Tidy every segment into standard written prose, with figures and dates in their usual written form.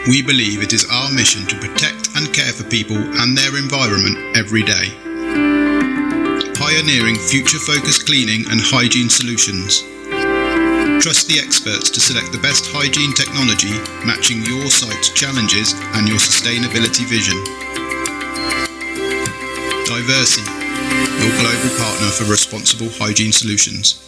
We believe it is our mission to protect and care for people and their environment every day. Pioneering future-focused cleaning and hygiene solutions. Trust the experts to select the best hygiene technology matching your site's challenges and your sustainability vision. Diversey, your global partner for responsible hygiene solutions.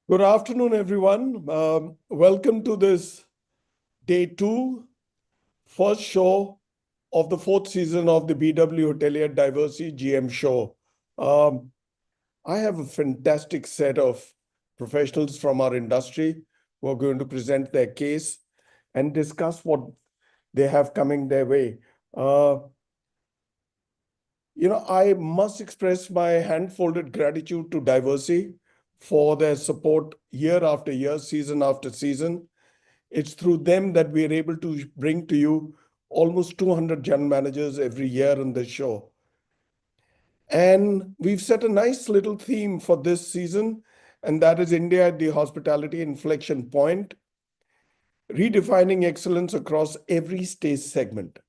Good afternoon, everyone. Welcome to this day 2, first show of the 4th season of the BW Hotelier Diversey GM show. I have a fantastic set of professionals from our industry who are going to present their case and discuss what they have coming their way. I must express my hand-folded gratitude to Diversey for their support year after year, season after season. It's through them that we are able to bring to you almost 200 general managers every year on this show. And we've set a nice little theme for this season, and that is India at the hospitality inflection point, redefining excellence across every stage segment.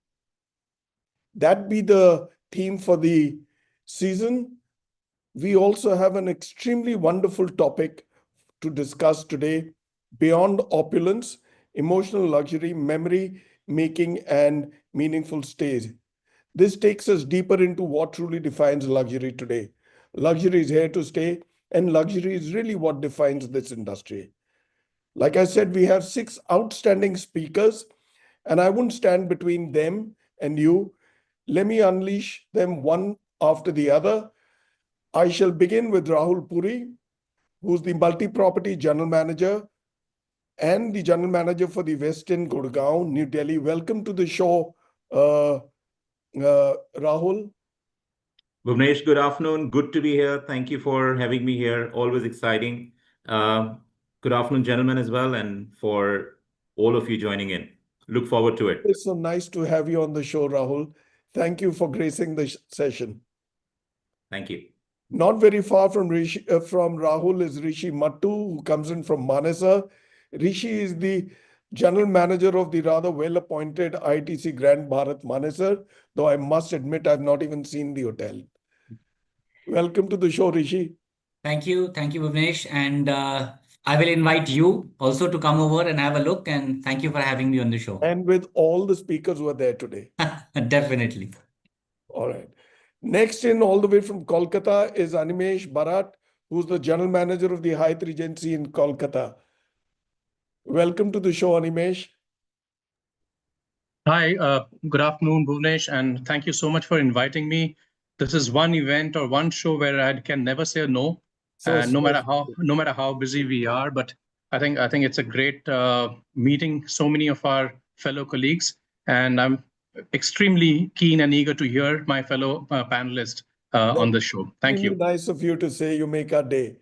That be the theme for the season. We also have an extremely wonderful topic to discuss today: beyond opulence, emotional luxury, memory making, and meaningful stays. This takes us deeper into what truly defines luxury today. Luxury is here to stay, and luxury is really what defines this industry. Like I said, we have 6 outstanding speakers, and I wouldn't stand between them and you. Let me unleash them one after the other. I shall begin with Rahul Puri, who's the multi-property general manager and the general manager for the Westin, Gurgaon, New Delhi. Welcome to the show, Rahul. Bhuvanesh, good afternoon. Good to be here. Thank you for having me here. Always exciting. Good afternoon, gentlemen, as well, and for all of you joining in. Look forward to it. It's so nice to have you on the show, Rahul. Thank you for gracing the session. Thank you. Not very far from Rahul is Rishi Mattu, who comes in from Manesar. Rishi is the general manager of the rather well-appointed ITC Grand Bharat Manesar, though I must admit I've not even seen the hotel. Welcome to the show, Rishi. Thank you, Bhuvanesh, and I will invite you also to come over and have a look, and thank you for having me on the show. And with all the speakers who are there today. Definitely. All right. Next in, all the way from Kolkata, is Animesh Barat, who's the general manager of the Hyatt Regency in Kolkata. Welcome to the show, Animesh. Hi, good afternoon, Bhuvanesh, and thank you so much for inviting me. This is one event or one show where I can never say no, no matter how busy we are. But I think it's a great meeting so many of our fellow colleagues, and I'm extremely keen and eager to hear my fellow panelists on the show. Thank you. Nice of you to say you make our day.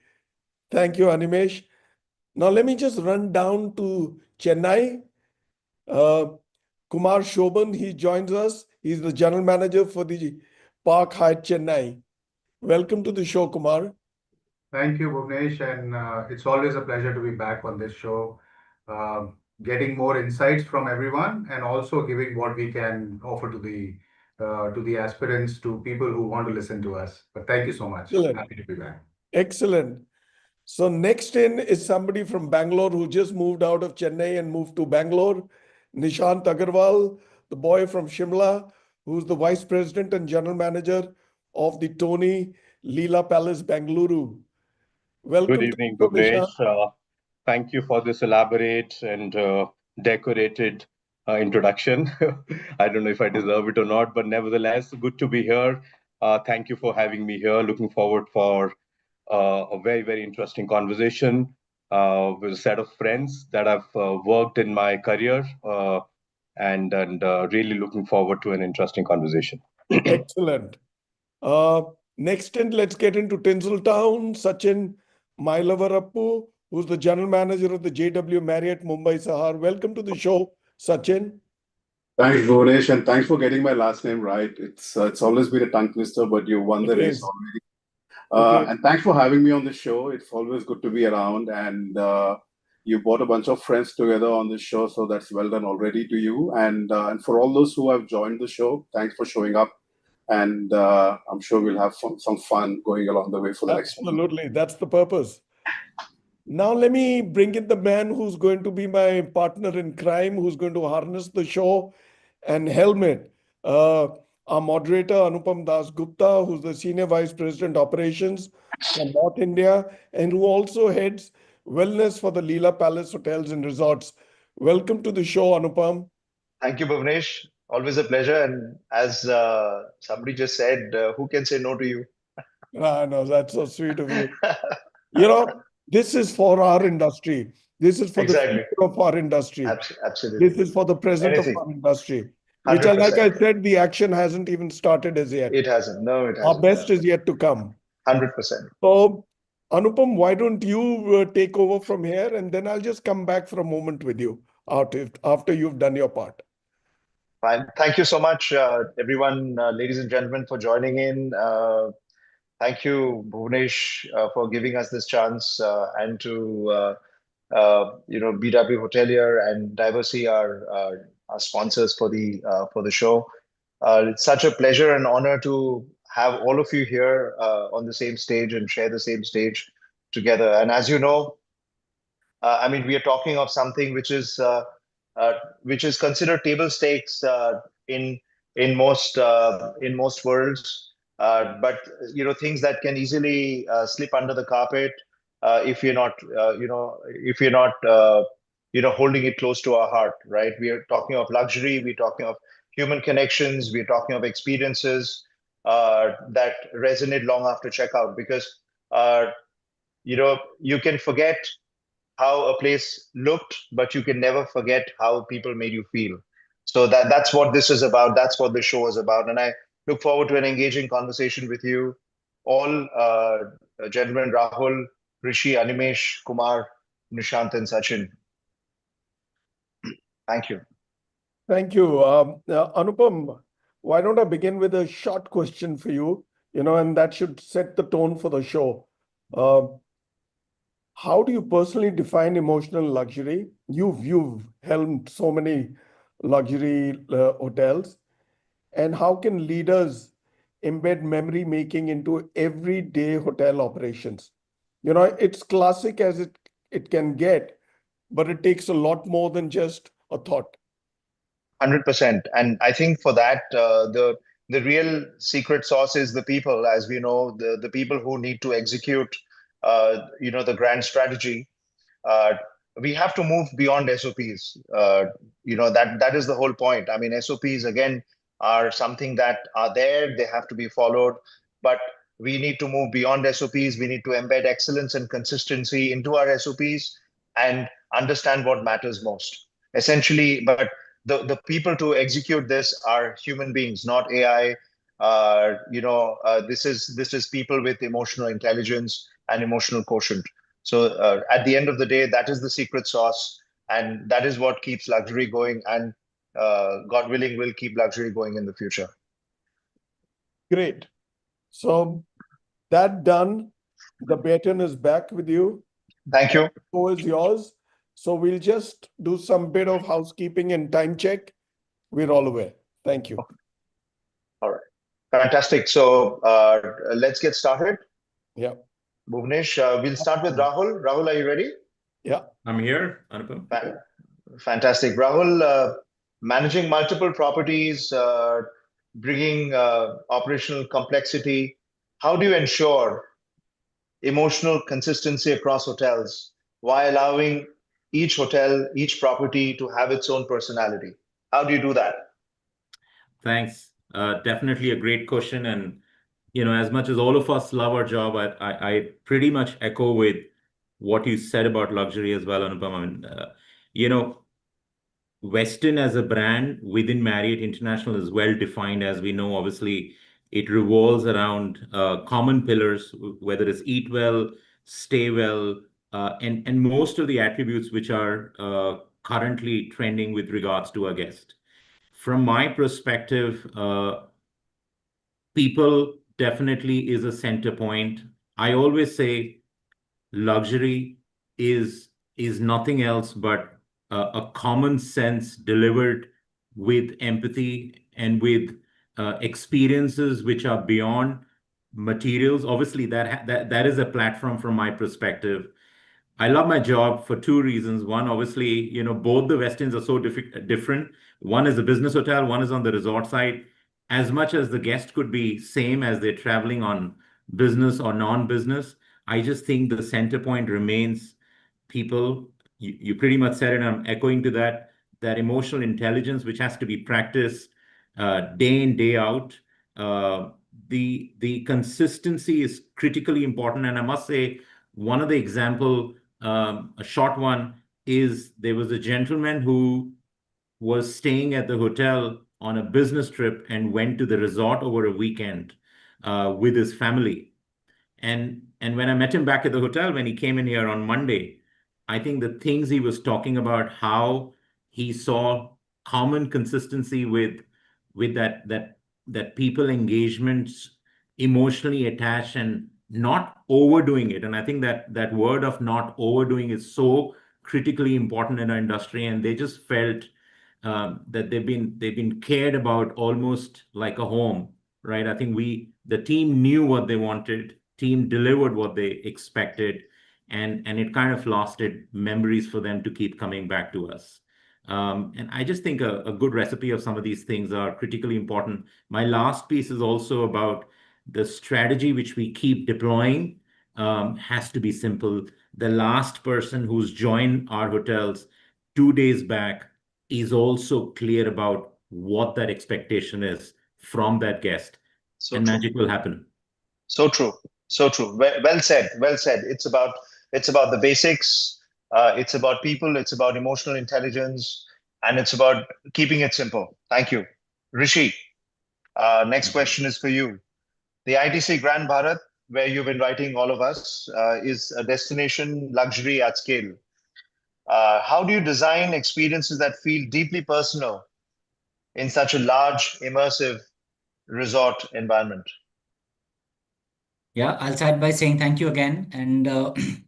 Thank you, Animesh. Now let me just run down to Chennai. Kumar Shobhan, he joins us. He's the general manager for the Park Hyatt Chennai. Welcome to the show, Kumar. Thank you, Bhuvanesh, and it's always a pleasure to be back on this show, getting more insights from everyone, and also giving what we can offer to the aspirants, to people who want to listen to us. But thank you so much. Excellent. Happy to be back. Excellent. So next in is somebody from Bangalore who just moved out of Chennai and moved to Bangalore. Nishant Agarwal, the boy from Shimla, who's the vice president and general manager of the Tony Leela Palace, Bengaluru. Welcome. Good evening, Bhuvanesh. Thank you for this elaborate and decorated introduction. I don't know if I deserve it or not, but nevertheless, good to be here. Thank you for having me here. Looking forward for a very, very interesting conversation with a set of friends that I've worked in my career, and really looking forward to an interesting conversation. Excellent. Next in, let's get into Tinseltown. Sachin Mylavarapu, who's the general manager of the JW Marriott Mumbai Sahar. Welcome to the show, Sachin. Thanks, Bhuvanesh, and thanks for getting my last name right. It's always been a tongue twister, but you won the It race is. already. It is. And thanks for having me on the show. It's always good to be around, and you brought a bunch of friends together on this show, so that's well done already to you. And for all those who have joined the show, thanks for showing up. And I'm sure we'll have some fun going along the way for the next one. Absolutely. That's the purpose. Now, let me bring in the man who's going to be my partner in crime, who's going to harness the show and helm it. Our moderator, Anupam Dasgupta, who's the Senior Vice President Operations for North India and who also heads wellness for the Leela Palace Hotels and Resorts. Welcome to the show, Anupam. Thank you, Bhuvanesh. Always a pleasure. And as somebody just said, who can say no to you? No, that's so sweet of you. You know, this is for our industry. This is for the Exactly. future of our industry. Absolutely. This is for the present Anything. of our industry. Which, like 100%. I said, the action hasn't even started as yet. It hasn't. No, it hasn't. Our best is yet to come. 100%. So, Anupam, why don't you take over from here, and then I'll just come back for a moment with you after you've done your part. Fine. Thank you so much, everyone, ladies and gentlemen, for joining in. Thank you, Bhuvanesh, for giving us this chance, and to BW Hotelier and Diversey, our sponsors for the show. It's such a pleasure and honor to have all of you here on the same stage and share the same stage together. And as you know, I mean, we are talking of something which is considered table stakes in most worlds. But things that can easily slip under the carpet if you're not holding it close to our heart, right? We are talking of luxury, we're talking of human connections, we're talking of experiences that resonate long after checkout, because you can forget how a place looked, but you can never forget how people made you feel. So that's what this is about. That's what the show is about. And I look forward to an engaging conversation with you all, gentlemen, Rahul, Rishi, Animesh, Kumar, Nishant, and Sachin. Thank you. Thank you. Anupam, why don't I begin with a short question for you, and that should set the tone for the show. How do you personally define emotional luxury? You've helmed so many luxury hotels. And how can leaders embed memory making into everyday hotel operations? It's classic as it can get, but it takes a lot more than just a thought. 100%. And I think for that, the real secret sauce is the people, as we know, the people who need to execute, the grand strategy. We have to move beyond SOPs. That is the whole point. I mean, SOPs, again, are something that are there. They have to be followed. But we need to move beyond SOPs. We need to embed excellence and consistency into our SOPs and understand what matters most. Essentially, but the people to execute this are human beings, not AI. This is people with emotional intelligence and emotional quotient. So at the end of the day, that is the secret sauce, and that is what keeps luxury going, and God willing, will keep luxury going in the future. Great. So that done, the baton is back with you. Thank you. The show is yours. So we'll just do some bit of housekeeping and time check. We're all aware. Thank you. All right. Fantastic. So let's get started. Yeah. Bhuvanesh, we'll start with Rahul. Rahul, are you ready? Yeah. I'm here, Anupam. Fantastic. Rahul, managing multiple properties, bringing operational complexity. How do you ensure emotional consistency across hotels while allowing each hotel, each property to have its own personality? How do you do that? Thanks. Definitely a great question. And, as much as all of us love our job, I pretty much echo with what you said about luxury as well, Anupam. I mean, Westin as a brand within Marriott International is well defined, as we know. Obviously, it revolves around common pillars, whether it's eat well, stay well, and most of the attributes which are currently trending with regards to our guest. from my perspective, people definitely is a center point. I always say luxury is nothing else but a common sense delivered with empathy and with experiences which are beyond materials. Obviously, that is a platform from my perspective. I love my job for two reasons. One, obviously, both the Westins are so different. One is a business hotel, one is on the resort side. As much as the guest could be same as they're traveling on business or non-business, I just think the center point remains people. You pretty much said it, and I'm echoing to that emotional intelligence, which has to be practiced day in, day out. The consistency is critically important. And I must say, one of the example, a short one, is there was a gentleman who was staying at the hotel on a business trip and went to the resort over a weekend with his family. And when I met him back at the hotel, when he came in here on Monday, I think the things he was talking about, how he saw common consistency with that people engagements, emotionally attached and not overdoing it. And I think that word of not overdoing is so critically important in our industry. And they just felt that they've been cared about almost like a home, right? I think the team knew what they wanted, team delivered what they expected, and it kind of lasted memories for them to keep coming back to us. And I just think a good recipe of some of these things are critically important. My last piece is also about the strategy which we keep deploying has to be simple. The last person who's joined our hotels 2 days back is also clear about what that expectation is from that guest, and magic will happen. So true. So true. Well said. Well said. It's about the basics. It's about people. It's about emotional intelligence, and it's about keeping it simple. Thank you, Rishi. Next question is for you. The ITC Grand Bharat, where you've inviting all of us, is a destination luxury at scale. How do you design experiences that feel deeply personal in such a large, immersive resort environment? Yeah, I'll start by saying thank you again, and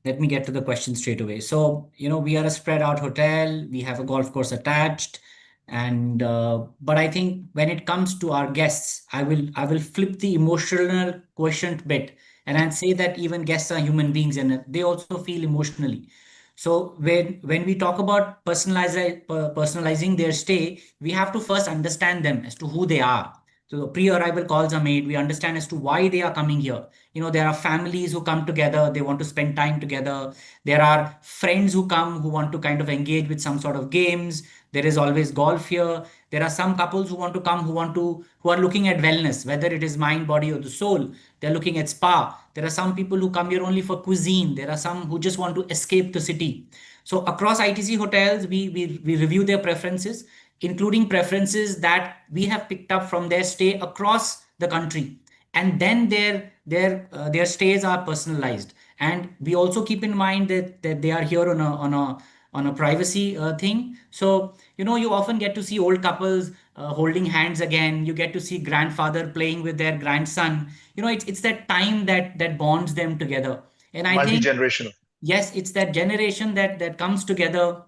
let me get to the question straight away. So, we are a spread out hotel. We have a golf course attached, and but I think when it comes to our guests, I will flip the emotional quotient bit, and I'll say that even guests are human beings, and they also feel emotionally. So when we talk about personalizing their stay, we have to first understand them as to who they are. So pre-arrival calls are made. We understand as to why they are coming here. There are families who come together. They want to spend time together. There are friends who come who want to kind of engage with some sort of games. There is always golf here. There are some couples who want to come who are looking at wellness, whether it is mind, body, or the soul. They're looking at spa. There are some people who come here only for cuisine. There are some who just want to escape the city. So across ITC hotels, we review their preferences, including preferences that we have picked up from their stay across the country, and then their stays are personalized. And we also keep in mind that they are here on a privacy thing. So you often get to see old couples holding hands again. You get to see grandfather playing with their grandson. It's that time that bonds them together. And I think Multi-generational. yes, it's that generation that comes together.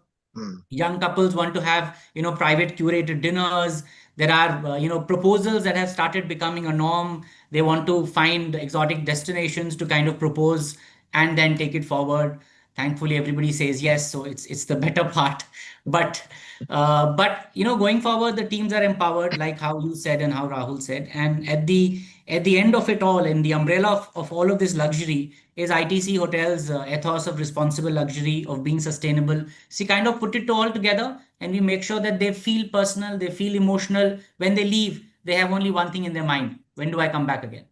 Young couples want to have private curated dinners. There are proposals that have started becoming a norm. They want to find exotic destinations to kind of propose and then take it forward. Thankfully everybody says yes, so it's the better part. But going forward, the teams are empowered, like how you said and how Rahul said. And at the end of it all, in the umbrella of all of this luxury, is ITC Hotels' ethos of responsible luxury, of being sustainable. So we kind of put it all together, and we make sure that they feel personal, they feel emotional. When they leave, they have only one thing in their mind: when do I come back again?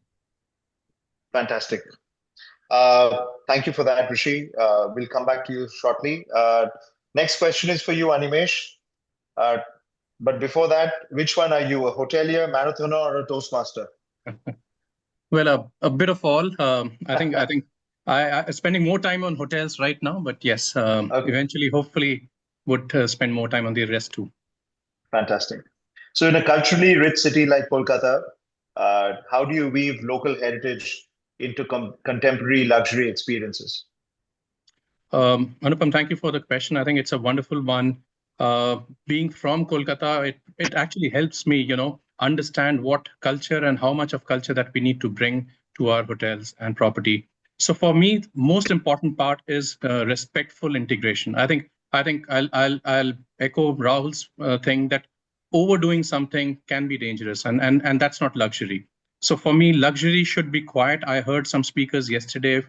Fantastic. Thank you for that, Rishi. We'll come back to you shortly. Next question is for you, Animesh. But before that, which one are you, a hotelier, marathoner, or a Toastmaster? Well, a bit of all. I think I'm spending more time on hotels right now, but yes, Okay. eventually, hopefully, would spend more time on the rest too. Fantastic. So in a culturally rich city like Kolkata, how do you weave local heritage into contemporary luxury experiences? Anupam, thank you for the question. I think it's a wonderful one. Being from Kolkata, it actually helps me, understand what culture and how much of culture that we need to bring to our hotels and property. So for me, most important part is respectful integration. I think I'll echo Rahul's thing that overdoing something can be dangerous, and that's not luxury. So for me, luxury should be quiet. I heard some speakers yesterday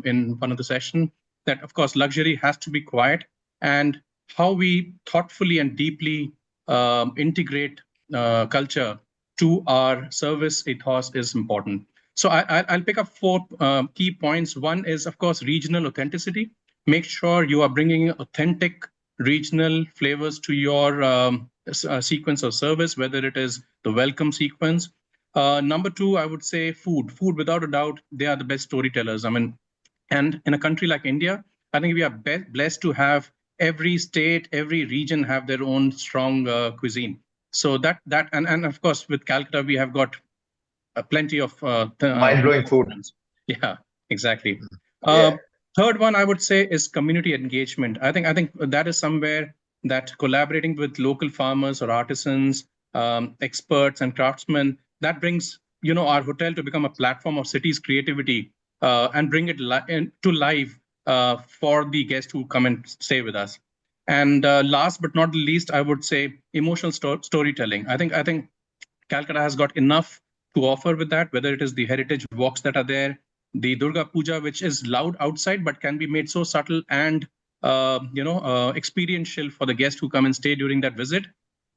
in one of the sessions that, of course, luxury has to be quiet, and how we thoughtfully and deeply integrate culture to our service ethos is important. So I'll pick up four key points. One is, of course, regional authenticity. Make sure you are bringing authentic regional flavors to your sequence of service, whether it is the welcome sequence. Number two, I would say food. Food, without a doubt, they are the best storytellers. I mean, and in a country like India, I think we are blessed to have every state, every region have their own strong cuisine. So and of course with Calcutta we have got plenty of mind-blowing food. Yeah, exactly. Yeah. Third one I would say is community engagement. I think that is somewhere that collaborating with local farmers or artisans, experts and craftsmen, that brings our hotel to become a platform of city's creativity and bring it to life for the guests who come and stay with us. And last but not the least, I would say emotional storytelling. I think Calcutta has got enough to offer with that, whether it is the heritage walks that are there, the Durga Puja, which is loud outside but can be made so subtle and experiential for the guests who come and stay during that visit.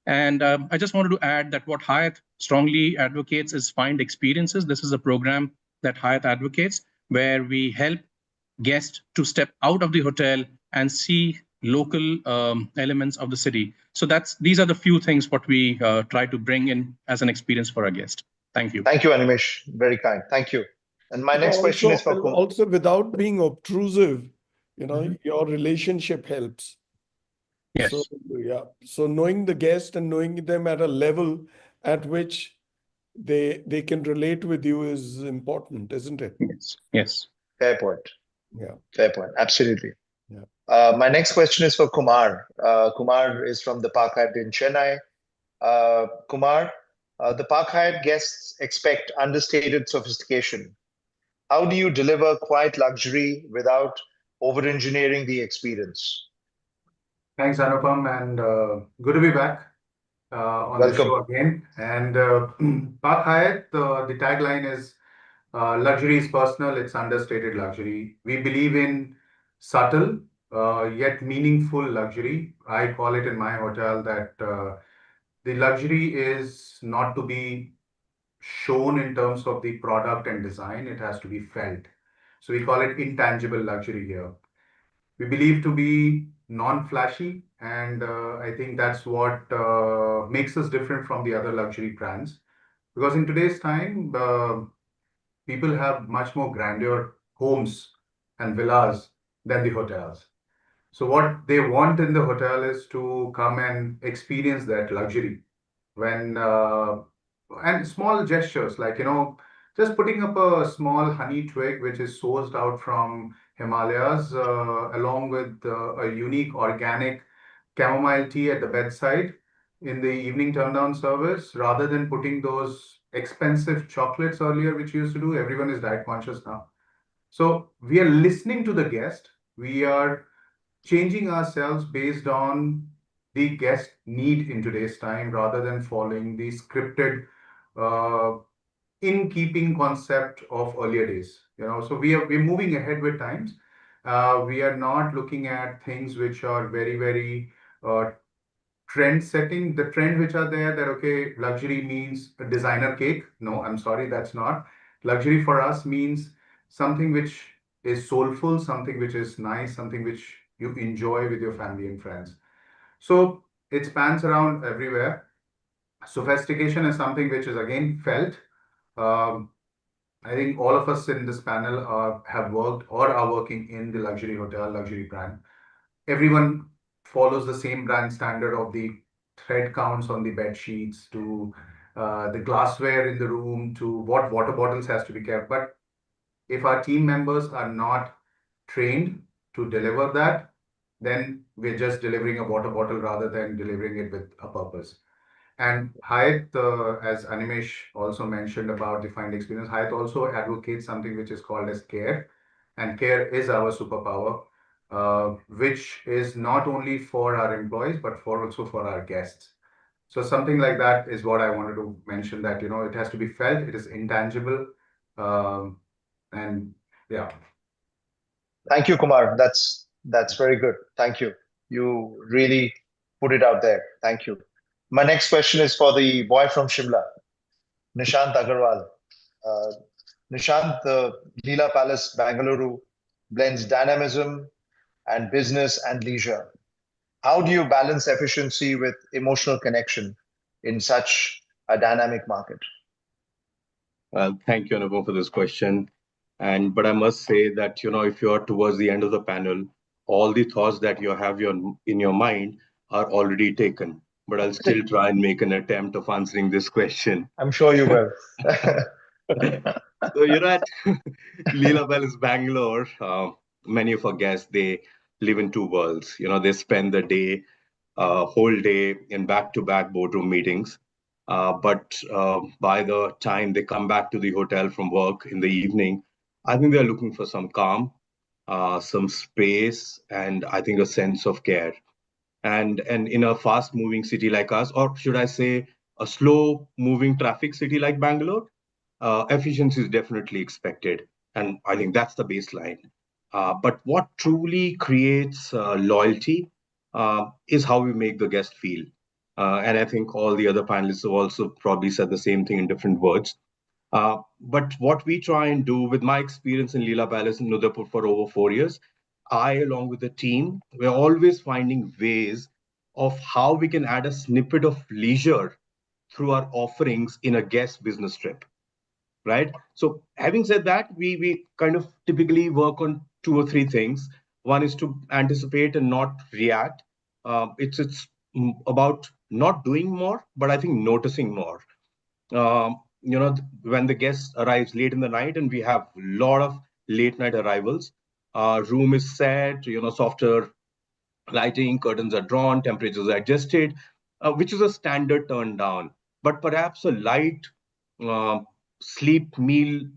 And I just wanted to add that what Hyatt strongly advocates is find experiences. This is a program that Hyatt advocates, where we help guests to step out of the hotel and see local elements of the city. So these are the few things what we try to bring in as an experience for our guest. Thank you. Thank you, Animesh. Very kind. Thank you. And my next question is for Kumar. Also, without being obtrusive, your relationship helps. Yes. So, yeah. So knowing the guest and knowing them at a level at which they can relate with you is important, isn't it? Yes. Yes. Fair point. Yeah. Fair point. Absolutely. Yeah. My next question is for Kumar. Kumar is from the Park Hyatt in Chennai. Kumar, the Park Hyatt guests expect understated sophistication. How do you deliver quiet luxury without over-engineering the experience? Thanks, Anupam, and good to be back on the show again. And Park Hyatt, the tagline is luxury is personal, it's understated luxury. We believe in subtle yet meaningful luxury. I call it in my hotel that the luxury is not to be shown in terms of the product and design, it has to be felt. So we call it intangible luxury here. We believe to be non-flashy, and I think that's what makes us different from the other luxury brands. Because in today's time, people have much more grandeur homes and villas than the hotels. So what they want in the hotel is to come and experience that luxury. When and small gestures like just putting up a small honey twig which is sourced out from Himalayas along with a unique organic chamomile tea at the bedside in the evening turn down service, rather than putting those expensive chocolates earlier, which we used to do. Everyone is diet conscious now. So we are listening to the guest. We are changing ourselves based on the guest need in today's time rather than following the scripted in keeping concept of earlier days. So we're moving ahead with times. We are not looking at things which are very, very trend setting. The trend which are there that, okay, luxury means a designer cake. No, I'm sorry, that's not. Luxury for us means something which is soulful, something which is nice, something which you enjoy with your family and friends. So it spans around everywhere. Sophistication is something which is again felt. I think all of us in this panel have worked or are working in the luxury hotel, luxury brand. Everyone follows the same brand standard of the thread counts on the bed sheets to the glassware in the room to what water bottles has to be kept. But if our team members are not trained to deliver that, then we're just delivering a water bottle rather than delivering it with a purpose. And Hyatt, as Animesh also mentioned about defined experience, Hyatt also advocates something which is called as care. And care is our superpower, which is not only for our employees, but also for our guests. So something like that is what I wanted to mention, that, it has to be felt, it is intangible. And yeah. Thank you, Kumar. That's very good. Thank you. You really put it out there. Thank you. My next question is for the boy from Shimla, Nishant Agarwal. Uh, Nishant, the Leela Palace, Bengaluru, blends dynamism and business and leisure. How do you balance efficiency with emotional connection in such a dynamic market? Well, thank you, Anupam, for this question. But I must say that, if you are towards the end of the panel, all the thoughts that you have in your mind are already taken. But I'll still try and make an attempt of answering this question. I'm sure you will. So, at Leela Palace, Bangalore, many of our guests, they live in two worlds. They spend the day, whole day in back-to-back boardroom meetings. But by the time they come back to the hotel from work in the evening, I think they're looking for some calm, some space, and I think a sense of care. And in a fast-moving city like us, or should I say, a slow-moving traffic city like Bangalore, efficiency is definitely expected, and I think that's the baseline. But what truly creates loyalty is how we make the guest feel. And I think all the other panelists have also probably said the same thing in different words. But what we try and do, with my experience in Leela Palace in Udaipur for over 4 years, I, along with the team, we're always finding ways of how we can add a snippet of leisure through our offerings in a guest business trip, right? So having said that, we kind of typically work on two or three things. One is to anticipate and not react. It's about not doing more, but I think noticing more. When the guest arrives late in the night, and we have a lot of late night arrivals, room is set, softer lighting, curtains are drawn, temperatures are adjusted, which is a standard turn down. But perhaps a light uh, sleep friendly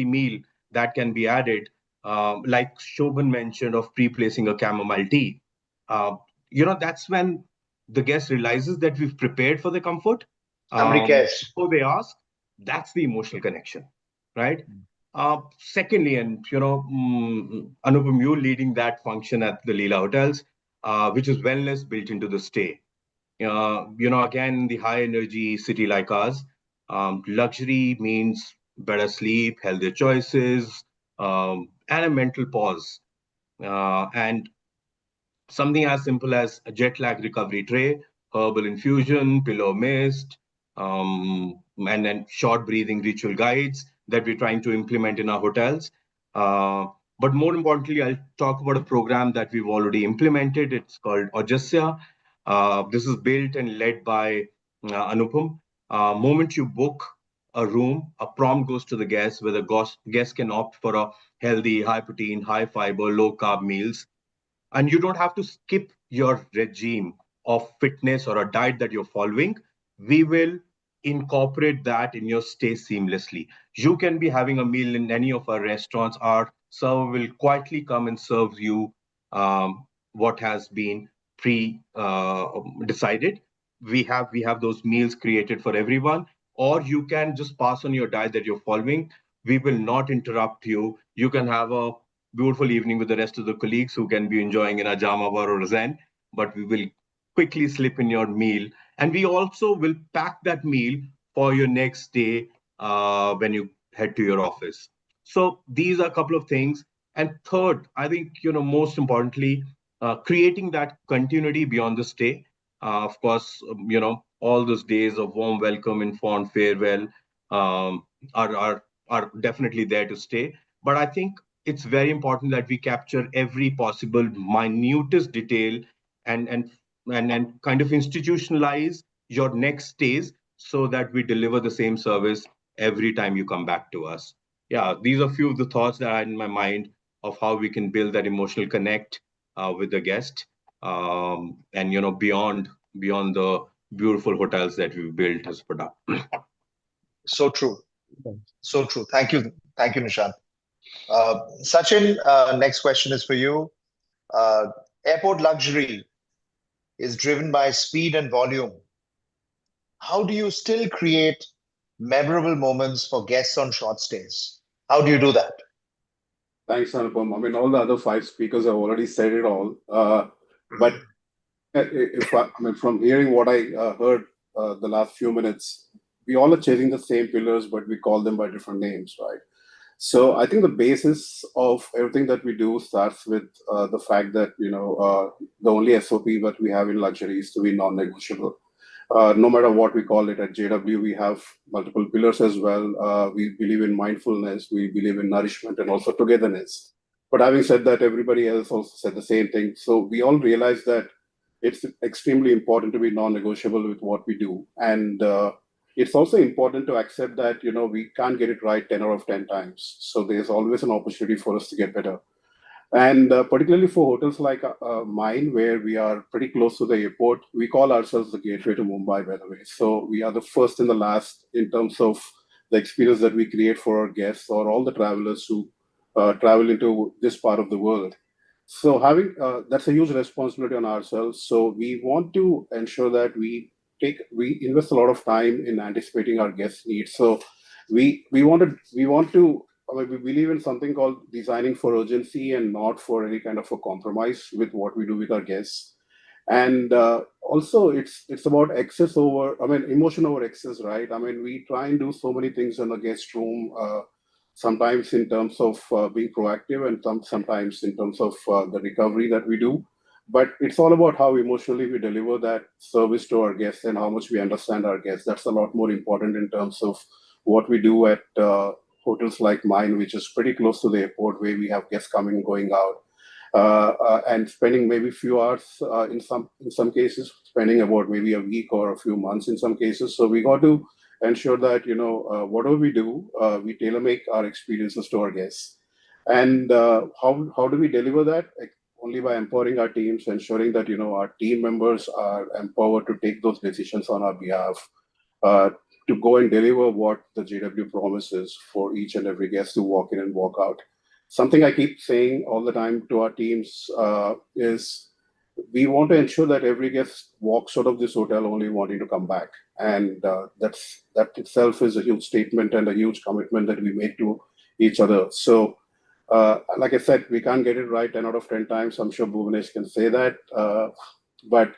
meal that can be added, like Shobhan mentioned, of pre-placing a chamomile tea. Uh, that's when the guest realizes that we've prepared for the comfort. Somebody cares. Before they ask, that's the emotional connection, right? Secondly, and Anupam, you leading that function at the Leela hotels, which is wellness built into the stay. Again, the high energy city like ours, luxury means better sleep, healthier choices, and a mental pause. And something as simple as a jet lag recovery tray, herbal infusion, pillow mist, and then short breathing ritual guides that we're trying to implement in our hotels. But more importantly, I'll talk about a program that we've already implemented. It's called Ojasya. This is built and led by Anupam. Moment you book a room, a prompt goes to the guest, where the guest can opt for a healthy, high protein, high fiber, low carb meals, and you don't have to skip your regime of fitness or a diet that you're following. We will incorporate that in your stay seamlessly. You can be having a meal in any of our restaurants. Our server will quietly come and serve you what has been pre decided. We have those meals created for everyone, or you can just pass on your diet that you're following. We will not interrupt you. You can have a beautiful evening with the rest of the colleagues who can be enjoying in a Jamavar or a Zen, but we will quickly slip in your meal. And we also will pack that meal for your next day when you head to your office. So these are a couple of things. And third, I think, most importantly, creating that continuity beyond the stay. Of course, all those days of warm welcome and fond farewell um, are definitely there to stay. But I think it's very important that we capture every possible minutest detail and and kind of institutionalize your next stays so that we deliver the same service every time you come back to us. Yeah, these are a few of the thoughts that are in my mind of how we can build that emotional connect with the guest, and beyond the beautiful hotels that we've built as a product. So true. So true. Thank you. Thank you, Nishant. Sachin, next question is for you. Airport luxury is driven by speed and volume. How do you still create memorable moments for guests on short stays? How do you do that? Thanks, Anupam. I mean, all the other five speakers have already said it all. But from hearing what I heard the last few minutes, we all are chasing the same pillars, but we call them by different names, right? So I think the basis of everything that we do starts with the fact that the only SOP that we have in luxury is to be non-negotiable. No matter what we call it at JW, we have multiple pillars as well. We believe in mindfulness, we believe in nourishment, and also togetherness. But having said that, everybody else also said the same thing. So we all realize that it's extremely important to be non-negotiable with what we do. And it's also important to accept that, we can't get it right 10 out of 10 times. So there's always an opportunity for us to get better. And particularly for hotels like mine, where we are pretty close to the airport, we call ourselves the gateway to Mumbai, by the way. So we are the first and the last in terms of the experience that we create for our guests or all the travelers who travel into this part of the world. So having that's a huge responsibility on ourselves. So we want to ensure that we invest a lot of time in anticipating our guests' needs. So we believe in something called designing for urgency and not for any kind of a compromise with what we do with our guests. And also, it's about emotion over excess, right? We try and do so many things in the guest room. Sometimes in terms of being proactive, and sometimes in terms of the recovery that we do. But it's all about how emotionally we deliver that service to our guests and how much we understand our guests. That's a lot more important in terms of what we do at hotels like mine, which is pretty close to the airport, where we have guests coming and going out, and spending maybe a few hours in some cases, spending about maybe a week or a few months in some cases. So we got to ensure that whatever we do, we tailor make our experiences to our guests. And how do we deliver that? Only by empowering our teams, ensuring that our team members are empowered to take those decisions on our behalf, to go and deliver what the JW promises for each and every guest to walk in and walk out. Something I keep saying all the time to our teams is we want to ensure that every guest walks out of this hotel only wanting to come back. And that itself is a huge statement and a huge commitment that we make to each other. So like I said, we can't get it right 10 out of 10 times. I'm sure Bhuvanesh can say that. But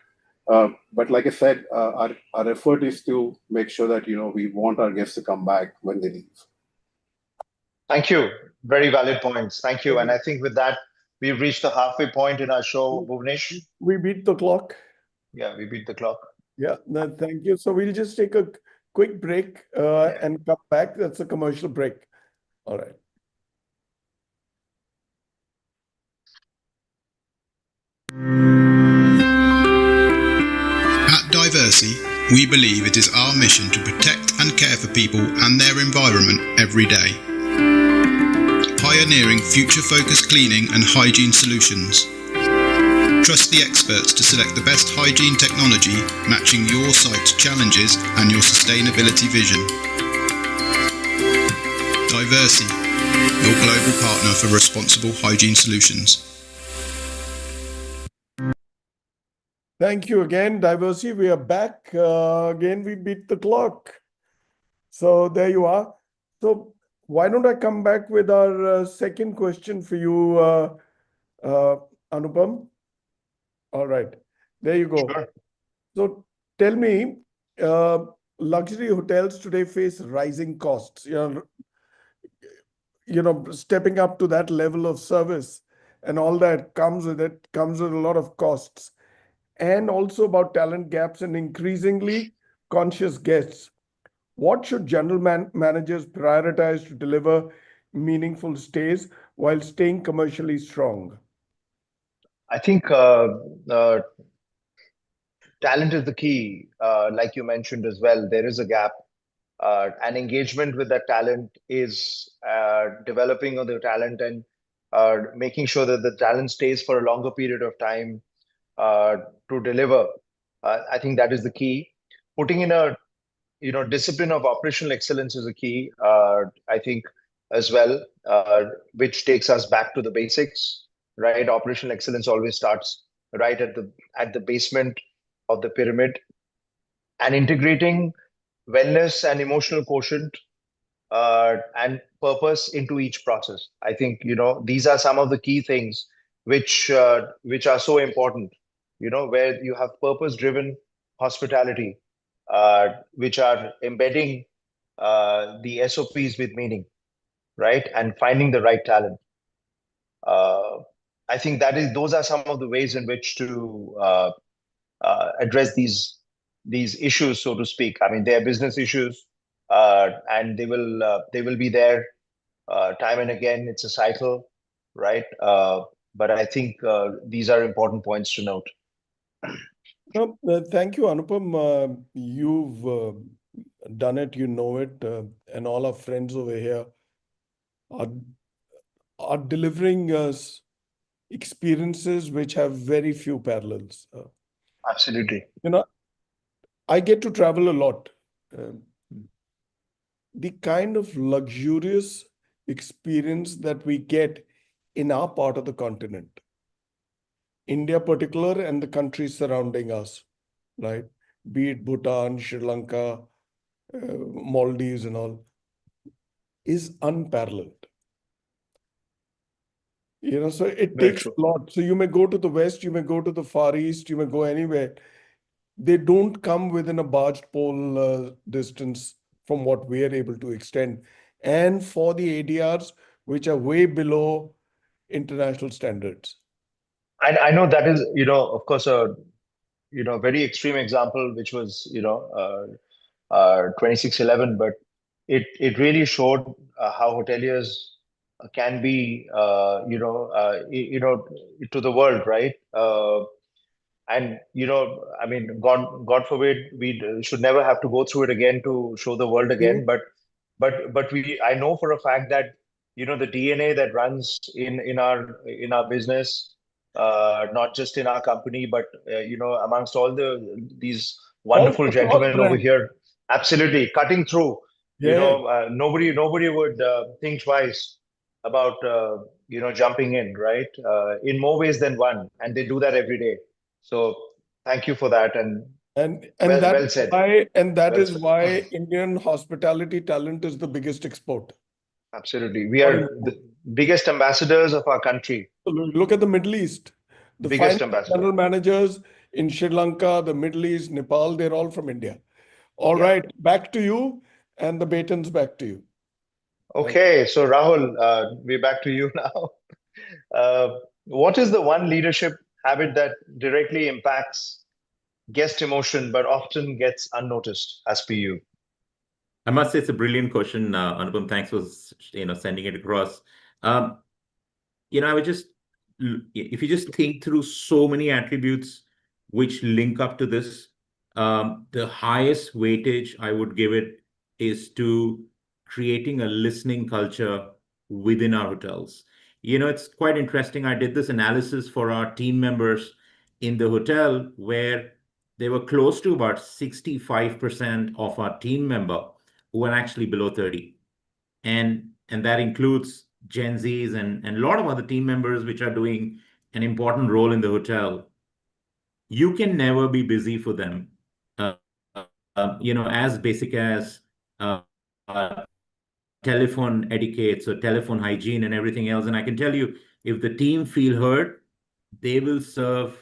like I said, our effort is to make sure that, we want our guests to come back when they leave. Thank you. Very valid points. Thank you. And I think with that, we've reached the halfway point in our show, Bhuvanesh. We beat the clock. Yeah, we beat the clock. Yeah, no, thank you. So we'll just take a quick break and come back. That's a commercial break. All right. At Diversey, we believe it is our mission to protect and care for people and their environment every day. Pioneering future-focused cleaning and hygiene solutions. Trust the experts to select the best hygiene technology matching your site's challenges and your sustainability vision. Diversey, your global partner for responsible hygiene solutions. Thank you again, Diversey. We are back. Again, we beat the clock. So there you are. So why don't I come back with our second question for you, Anupam? All right. There you go. Sure. So tell me, luxury hotels today face rising costs. Stepping up to that level of service and all that comes with a lot of costs. And also about talent gaps and increasingly conscious guests. What should general managers prioritize to deliver meaningful stays while staying commercially strong? I think talent is the key. Like you mentioned as well, there is a gap. And engagement with that talent is developing of the talent and making sure that the talent stays for a longer period of time to deliver. I think that is the key. Putting in a discipline of operational excellence is a key. I think as well, which takes us back to the basics, right? Operational excellence always starts right at the basement of the pyramid, and integrating wellness and emotional quotient and purpose into each process. I think these are some of the key things which are so important. Where you have purpose-driven hospitality, which are embedding the SOPs with meaning, right, and finding the right talent. I think those are some of the ways in which to address these issues, so to speak. I mean, they are business issues, and they will be there time and again. It's a cycle, right? But I think these are important points to note. No, thank you, Anupam. You've done it, you know it, and all our friends over here are delivering us experiences which have very few parallels. Absolutely. I get to travel a lot. The kind of luxurious experience that we get in our part of the continent, India particular, and the countries surrounding us, right? Be it Bhutan, Sri Lanka, Maldives and all, is unparalleled. So it takes a lot. So you may go to the West, you may go to the Far East, you may go anywhere. They don't come within a barged pole distance from what we are able to extend. And for the ADRs, which are way below international standards. I know that is, of course, a very extreme example, which was 2611, but it really showed how hoteliers can be to the world, right? And I mean, God forbid we should never have to go through it again to show the world again. But I know for a fact that the DNA that runs in our business, not just in our company, but amongst all these wonderful gentlemen over here, absolutely cutting through. Nobody would think twice about jumping in, right? In more ways than one, and they do that every day. So thank you for that, and well said. That is why Indian hospitality talent is the biggest export. Absolutely, we are the biggest ambassadors of our country. Look at the Middle East. The biggest general managers in Sri Lanka, the Middle East, Nepal, they're all from India. All right, back to you, and the baton's back to you. Okay, so Rahul, we're back to you now. What is the one leadership habit that directly impacts guest emotion but often gets unnoticed, as per you? I must say it's a brilliant question, Anupam. Thanks for sending it across. I would just, if you just think through so many attributes which link up to this, the highest weightage I would give it is to creating a listening culture within our hotels. It's quite interesting. I did this analysis for our team members in the hotel, where they were close to about 65% of our team member who are actually below 30. And that includes Gen Zs and a lot of other team members which are doing an important role in the hotel. You can never be busy for them. As basic as telephone etiquette, so telephone hygiene and everything else. And I can tell you, if the team feel heard, they will serve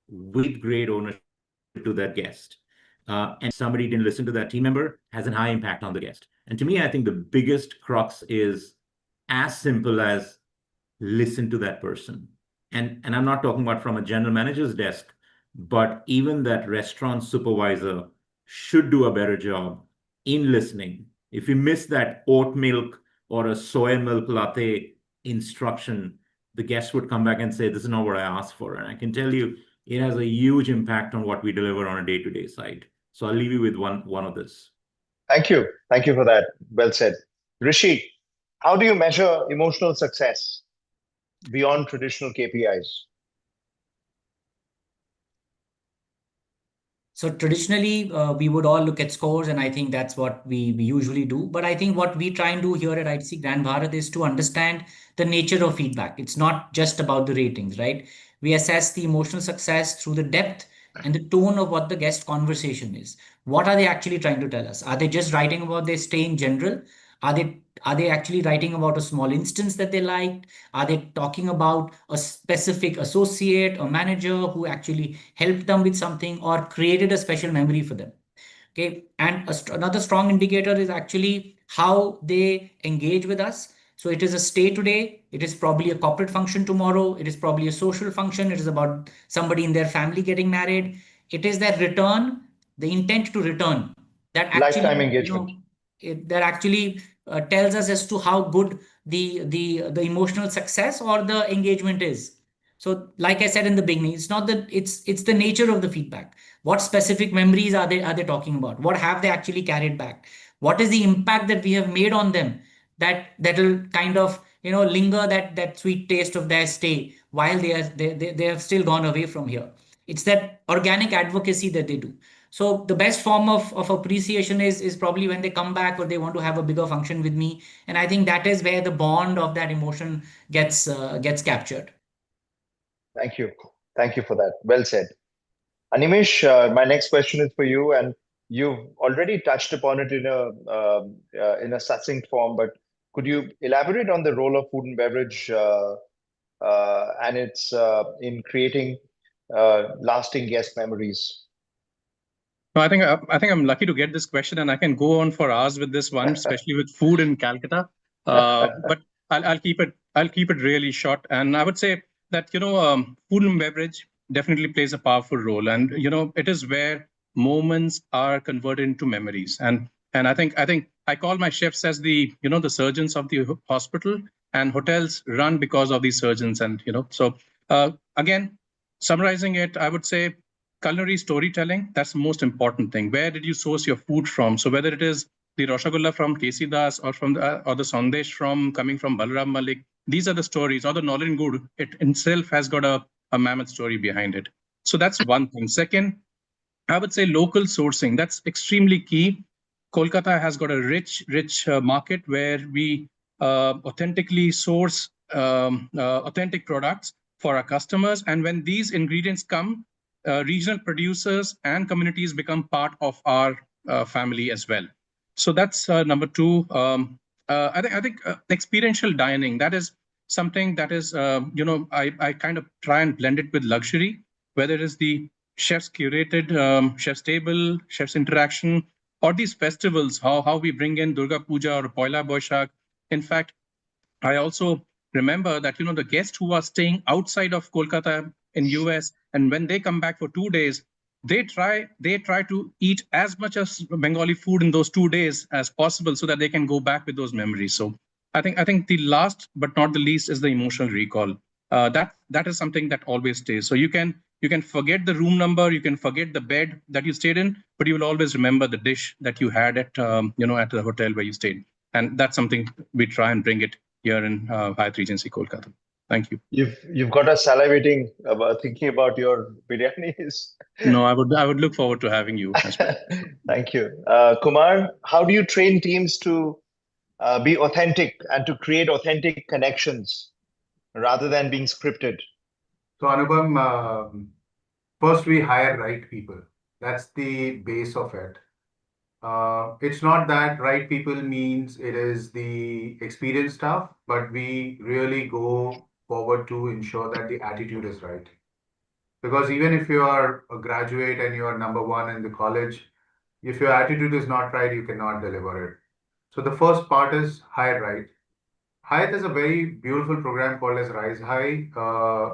with great ownership to that guest. And somebody didn't listen to that team member has a high impact on the guest. And to me, I think the biggest crux is as simple as listen to that person. And I'm not talking about from a general manager's desk, but even that restaurant supervisor should do a better job in listening. If you miss that oat milk or a soy milk latte instruction, the guest would come back and say, this is not what I asked for. And I can tell you, it has a huge impact on what we deliver on a day-to-day side. So I'll leave you with one of this. Thank you. Thank you for that. Well said. Rishi, how do you measure emotional success beyond traditional KPIs? So traditionally, we would all look at scores, and I think that's what we usually do. But I think what we try and do here at ITC Grand Bharat is to understand the nature of feedback. It's not just about the ratings, right? We assess the emotional success through the depth and the tone of what the guest conversation is. What are they actually trying to tell us? Are they just writing about their stay in general? Are they actually writing about a small instance that they liked? Are they talking about a specific associate or manager who actually helped them with something or created a special memory for them? Okay. And another strong indicator is actually how they engage with us. So it is a stay today. It is probably a corporate function tomorrow. It is probably a social function. It is about somebody in their family getting married. It is that return, the intent to return that actually, Lifetime engagement. that actually tells us as to how good the emotional success or the engagement is. So, like I said in the beginning, it's not that it's the nature of the feedback. What specific memories are they talking about? What have they actually carried back? What is the impact that we have made on them that will kind of linger that sweet taste of their stay while they have still gone away from here. It's that organic advocacy that they do. So the best form of appreciation is probably when they come back or they want to have a bigger function with me, and I think that is where the bond of that emotion gets captured. Thank you. Thank you for that. Well said. Animesh, my next question is for you, and you've already touched upon it in a succinct form, but could you elaborate on the role of food and beverage and its in creating lasting guest memories? No, I think I'm lucky to get this question, and I can go on for hours with this one, especially with food in Calcutta. But I'll keep it really short, and I would say that food and beverage definitely plays a powerful role, and it is where moments are converted into memories, and I think I call my chefs as the the surgeons of the hospital, and hotels run because of these surgeons, and so again, summarizing it, I would say culinary storytelling, that's the most important thing. Where did you source your food from? So whether it is the Rasgulla from Kesi Das or the Sandesh coming from Balram Malik, these are the stories, or the Nolan Good, it itself has got a mammoth story behind it. So that's one thing. Second, I would say local sourcing. That's extremely key. Kolkata has got a rich market where we authentically source authentic products for our customers. And when these ingredients come, regional producers and communities become part of our family as well. So that's number two. I think experiential dining, that is something that is, I kind of try and blend it with luxury, whether it is the chef's curated, chef's table, chef's interaction, or these festivals, how we bring in Durga Puja or Poila Boishakh. In fact, I also remember that, the guests who are staying outside of Kolkata in US, and when they come back for 2 days, they try to eat as much as Bengali food in those 2 days as possible so that they can go back with those memories. So I think the last but not the least is the emotional recall. That is something that always stays. So you can forget the room number, you can forget the bed that you stayed in, but you will always remember the dish that you had at at the hotel where you stayed. And that's something we try and bring it here in Hyatt Regency, Kolkata. Thank you. You've got us salivating about thinking about your biryanis. No, I would look forward to having you as well. Thank you. Kumar, how do you train teams to be authentic and to create authentic connections rather than being scripted? So Anupam, first we hire right people. That's the base of it. It's not that right people means it is the experienced staff, but we really go forward to ensure that the attitude is right. Because even if you are a graduate and you are number one in the college, if your attitude is not right, you cannot deliver it. So the first part is hire right. Hyatt is a very beautiful program called as Rise High,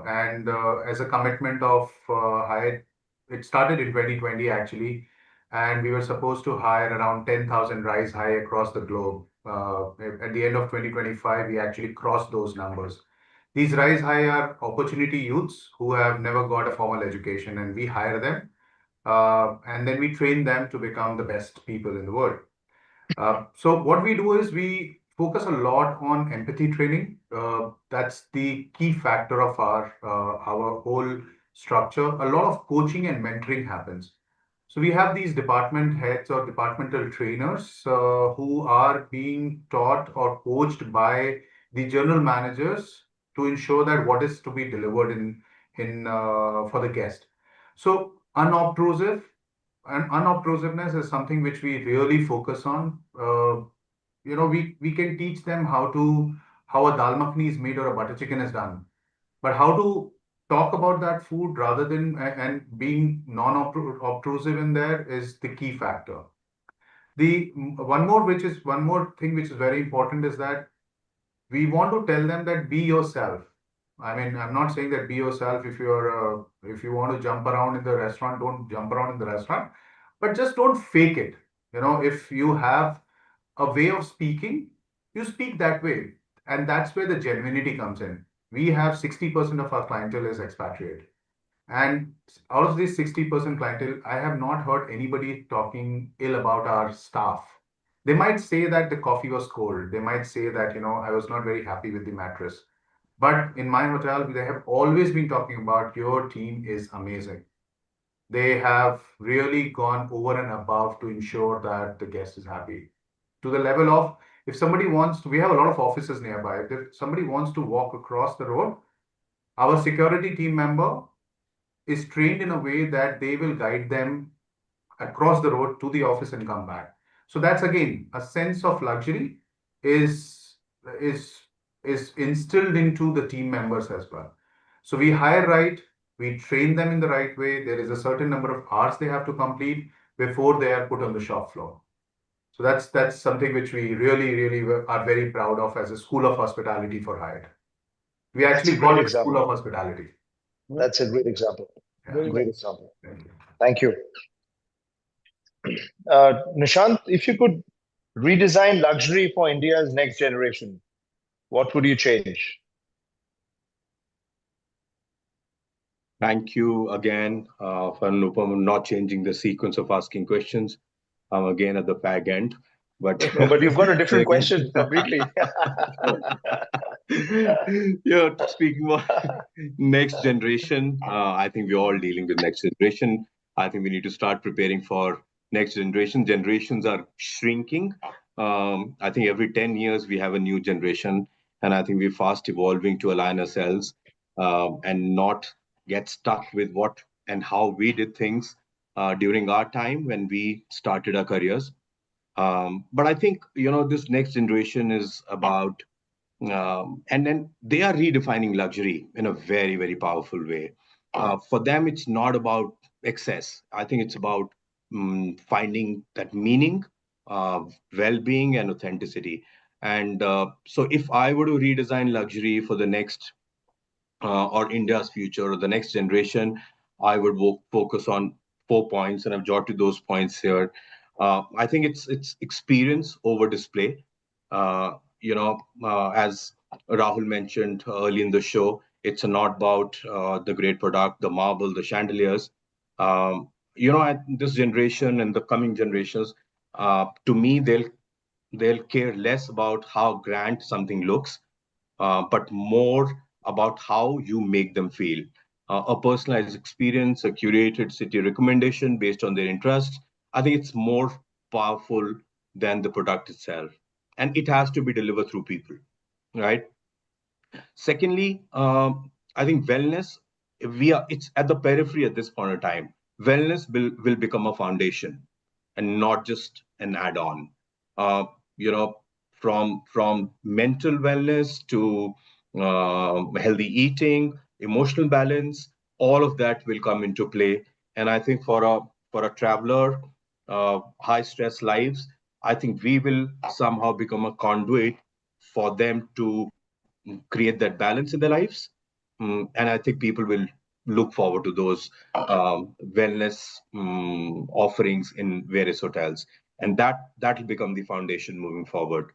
and as a commitment of Hyatt, it started in 2020 actually, and we were supposed to hire around 10,000 Rise High across the globe. At the end of 2025, we actually crossed those numbers. These rise high are opportunity youths who have never got a formal education, and we hire them, and then we train them to become the best people in the world. So what we do is we focus a lot on empathy training. That's the key factor of our whole structure. A lot of coaching and mentoring happens. So we have these department heads or departmental trainers who are being taught or coached by the general managers to ensure that what is to be delivered in for the guest. So unobtrusive and unobtrusiveness is something which we really focus on. We can teach them how a dal makhani is made or a butter chicken is done, but how to talk about that food rather than and being non-obtrusive in there is the key factor. The one more thing which is very important is that we want to tell them that be yourself. I mean, I'm not saying that be yourself. If you want to jump around in the restaurant, don't jump around in the restaurant, but just don't fake it. If you have a way of speaking, you speak that way, and that's where the genuinity comes in. We have 60% of our clientele is expatriate, and out of this 60% clientele, I have not heard anybody talking ill about our staff. They might say that the coffee was cold. They might say that, I was not very happy with the mattress. But in my hotel, they have always been talking about your team is amazing. They have really gone over and above to ensure that the guest is happy. To the level of, if somebody wants to, we have a lot of offices nearby. If somebody wants to walk across the road, our security team member is trained in a way that they will guide them across the road to the office and come back. So that's again a sense of luxury is is is instilled into the team members as well. So we hire right, we train them in the right way. There is a certain number of hours they have to complete before they are put on the shop floor. So that's something which we really are very proud of as a school of hospitality for Hyatt. We actually call it school of hospitality. That's a great example. Yeah. Great example. Thank you. Thank you. Nishant, if you could redesign luxury for India's next generation, what would you change? Thank you again for Anupam not changing the sequence of asking questions. I'm again at the fag end, but you've got a different question completely. Yeah, speaking of next generation, I think we're all dealing with next generation. I think we need to start preparing for next generation. Generations are shrinking. I think every 10 years we have a new generation, and I think we're fast evolving to align ourselves and not get stuck with what and how we did things during our time when we started our careers. But I think, this next generation is about, and then they are redefining luxury in a very, very powerful way. For them, it's not about excess. I think it's about finding that meaning, well-being, and authenticity. And so if I were to redesign luxury for the next or India's future or the next generation, I would focus on 4 points, and I've jotted those points here. I think it's experience over display. As Rahul mentioned early in the show, it's not about the great product, the marble, the chandeliers. At this generation and the coming generations, to me, they'll care less about how grand something looks, but more about how you make them feel. A personalized experience, a curated city recommendation based on their interests. I think it's more powerful than the product itself. And it has to be delivered through people, right? Secondly, I think wellness, it's at the periphery at this point in time. Wellness will become a foundation and not just an add-on. Uh, you know, from mental wellness to healthy eating, emotional balance, all of that will come into play. And I think for a traveler, high stress lives, I think we will somehow become a conduit for them to create that balance in their lives. And I think people will look forward to those wellness offerings in various hotels. And that'll become the foundation moving forward.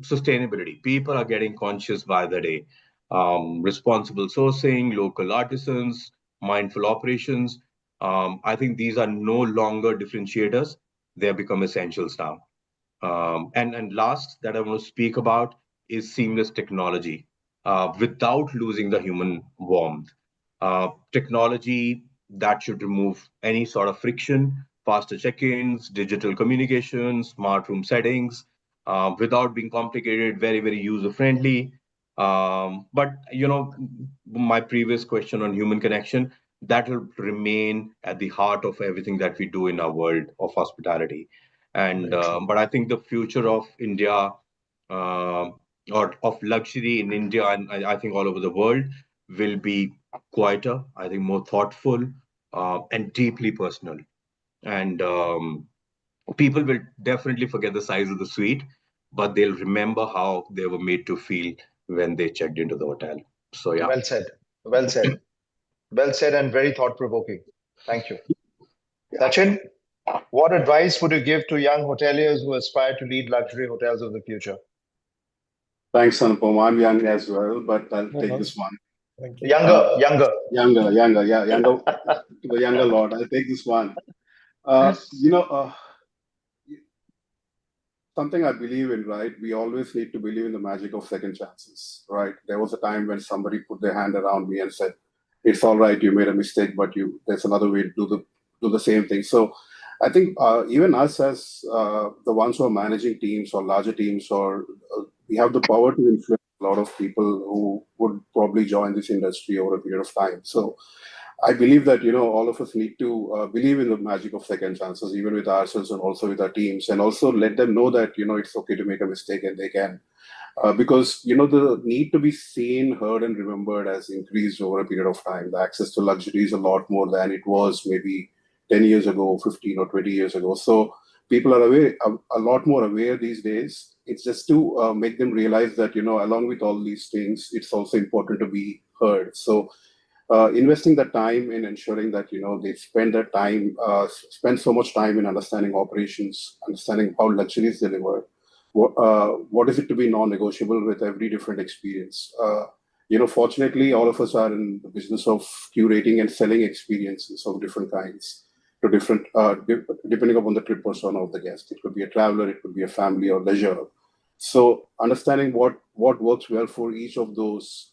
sustainability. People are getting conscious by the day. Responsible sourcing, local artisans, mindful operations. I think these are no longer differentiators. They have become essentials now. And last that I want to speak about is seamless technology without losing the human warmth. Technology that should remove any sort of friction, faster check-ins, digital communication, smart room settings, without being complicated, very, very user-friendly. But my previous question on human connection, that will remain at the heart of everything that we do in our world of hospitality. And but I think the future of India or of luxury in India and I think all over the world will be quieter, I think more thoughtful and deeply personal. And people will definitely forget the size of the suite, but they'll remember how they were made to feel when they checked into the hotel. So yeah. Well said. Well said. Well said and very thought-provoking. Thank you. Sachin, what advice would you give to young hoteliers who aspire to lead luxury hotels of the future? Thanks, Anupam. I'm young as well, but I'll take this one. Thank you. Younger. Yeah, younger, to the younger lot. I'll take this one. Something I believe in, right? We always need to believe in the magic of second chances, right? There was a time when somebody put their hand around me and said, "It's all right, you made a mistake, but there's another way to do the same thing." So, I think even us as the ones who are managing teams or larger teams, or we have the power to influence a lot of people who would probably join this industry over a period of time. So, I believe that all of us need to believe in the magic of second chances, even with ourselves and also with our teams, and also let them know that it's okay to make a mistake and they can, because the need to be seen, heard, and remembered has increased over a period of time. The access to luxury is a lot more than it was maybe 10 years ago, 15 or 20 years ago. So people are a lot more aware these days. It's just to make them realize that along with all these things, it's also important to be heard. So investing the time in ensuring that they spend so much time in understanding operations, understanding how luxury is delivered, what is it to be non-negotiable with every different experience. Fortunately, all of us are in the business of curating and selling experiences of different kinds to different, depending upon the trip persona of the guest. It could be a traveler, it could be a family or leisure. So understanding what works well for each of those,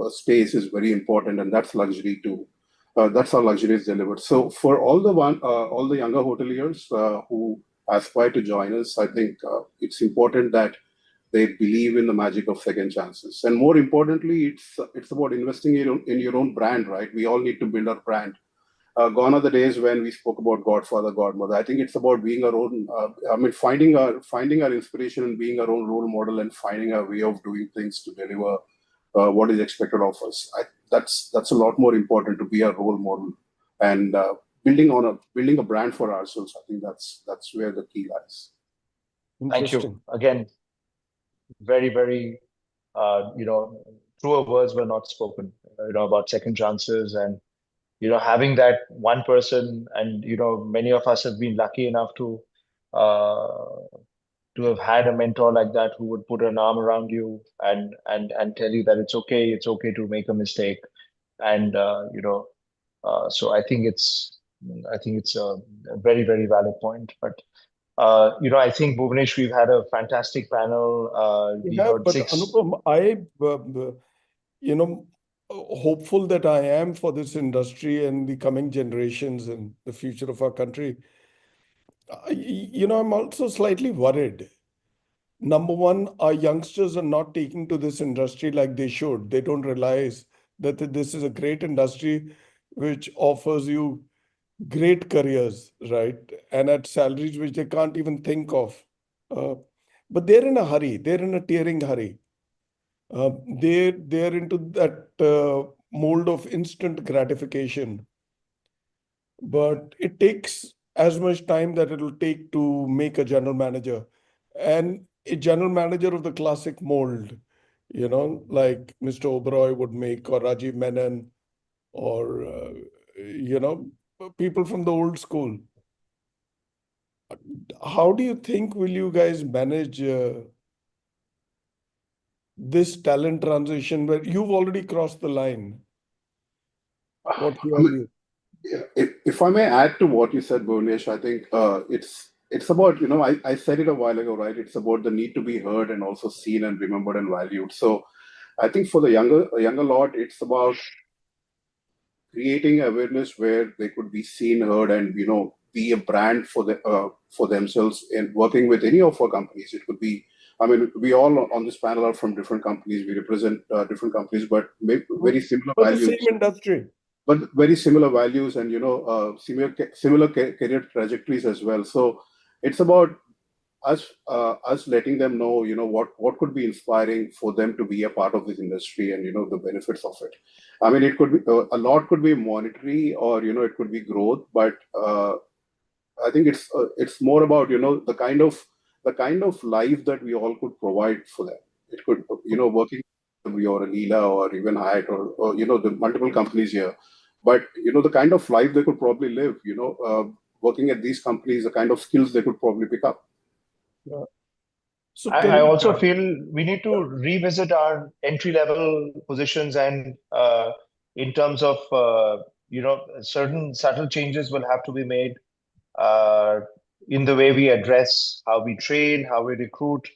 space is very important, and that's luxury too. That's how luxury is delivered. So for all the younger hoteliers who aspire to join us, I think it's important that they believe in the magic of second chances, and more importantly, it's about investing in your own brand, right? We all need to build our brand. Gone are the days when we spoke about Godfather, Godmother. I think it's about being our own. Finding our inspiration and being our own role model and finding our way of doing things to deliver what is expected of us. That's a lot more important to be a role model and building a brand for ourselves. I think that's where the key lies. Thank you again. Very, very, truer words were not spoken. About second chances and. Having that one person, and many of us have been lucky enough to have had a mentor like that who would put an arm around you and tell you that it's okay to make a mistake, and so I think it's a very, very valid point. But I think Bhuvanesh, we've had a fantastic panel. We heard but 6. Anupam, hopeful that I am for this industry and the coming generations and the future of our country. I'm also slightly worried. Number one, our youngsters are not taking to this industry like they should. They don't realize that this is a great industry which offers you great careers, right? And at salaries which they can't even think of. But they're in a hurry. They're in a tearing hurry. They're into that mold of instant gratification. But it takes as much time that it'll take to make a general manager. And a general manager of the classic mold, like Mr. Oberoi would make, or Rajiv Menon, or, people from the old school. How do you think will you guys manage this talent transition where you've already crossed the line? What's I your mean, view? if I may add to what you said, Bhuvanesh, I think it's about, I said it a while ago, right? It's about the need to be heard and also seen and remembered and valued. So I think for the younger lot, it's about creating awareness where they could be seen, heard, and be a brand for themselves in working with any of our companies. It could be, I mean, we all on this panel are from different companies. We represent different companies, but very similar For the values. same industry. But very similar values and similar career trajectories as well. So it's about us letting them know what could be inspiring for them to be a part of this industry and the benefits of it. I mean, it could be a lot could be monetary or it could be growth, but I think it's more about the kind of life that we all could provide for them. It could working or a Leela or even Hyatt or the multiple companies here, but the kind of life they could probably live. Working at these companies, the kind of skills they could probably pick up. Yeah. So I also feel we need to revisit our entry-level positions, and in terms of certain subtle changes will have to be made in the way we address how we train, how we recruit,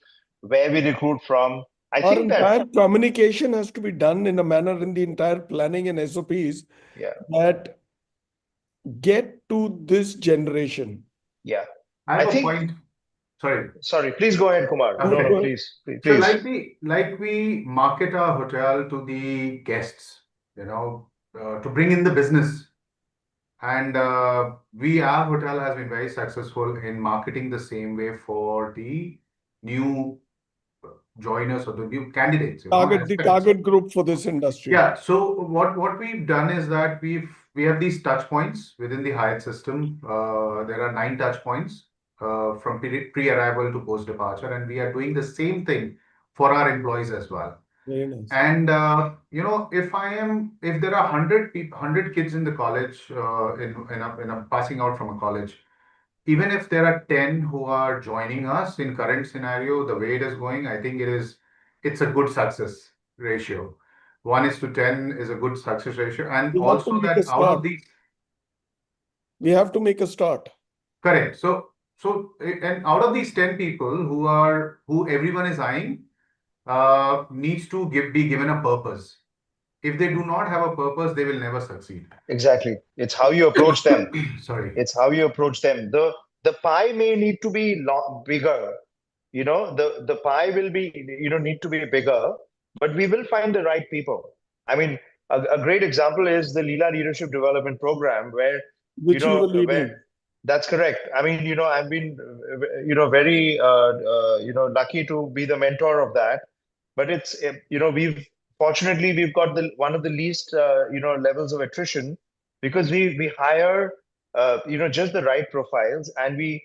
where we recruit from. I our think entire that communication has to be done in a manner in the entire planning and SOPs that get to this generation. Yeah. I have I a think. point. Sorry, please go ahead, Kumar. Okay. No, please. So like we market our hotel to the guests, to bring in the business. And our hotel has been very successful in marketing the same way for the new joiners or the new candidates. The target group for this industry. Yeah. So what we've done is that we have these touch points within the Hyatt system. There are 9 touch points from pre-arrival to post-departure, and we are doing the same thing for our employees as well. Very nice. And if there are 100 kids in the college in a passing out from a college, even if there are 10 who are joining us in current scenario, the way it is going, I think it's a good success ratio. 1:10 is a good success ratio, and also that out of these, we have to make a start. Correct. So and out of these 10 people who everyone is eyeing, needs to be given a purpose. If they do not have a purpose, they will never succeed. Exactly. It's how you approach them. Sorry. It's how you approach them. The pie may need to be bigger. The pie will be need to be bigger, but we will find the right people. I mean, a great example is the Leela Leadership Development Program, where which you were leading. That's correct. I mean, I've been very lucky to be the mentor of that. But it's fortunately we've got one of the least levels of attrition, because we hire just the right profiles, and we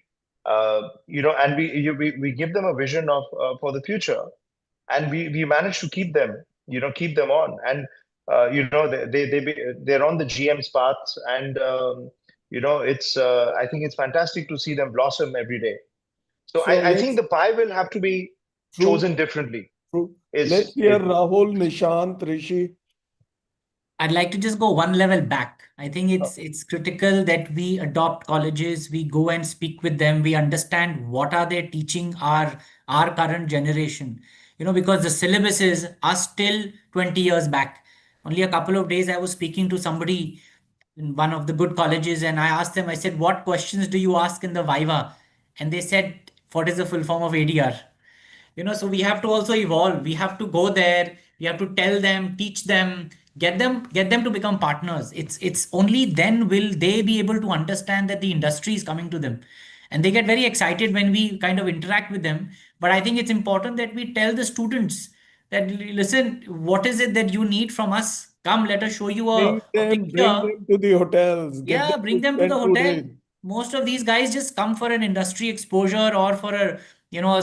give them a vision of for the future, and we manage to keep them on, and they're on the GM's path, and it's I think it's fantastic to see them blossom every day. So I think the pie will have to be chosen differently. Let's hear Rahul, Nishant, Rishi. I'd like to just go one level back. I think it's critical that we adopt colleges, we go and speak with them, we understand what are they teaching our current generation. Because the syllabus are still 20 years back. Only a couple of days I was speaking to somebody in one of the good colleges, and I asked them, I said, what questions do you ask in the Viva? And they said, what is the full form of ADR? So we have to also evolve. We have to go there. We have to tell them, teach them, get them to become partners. It's only then will they be able to understand that the industry is coming to them. And they get very excited when we kind of interact with them. But I think it's important that we tell the students that, listen, what is it that you need from us? Come, let us show you Bring them to the hotels. Bring them to the hotel. Most of these guys just come for an industry exposure or for a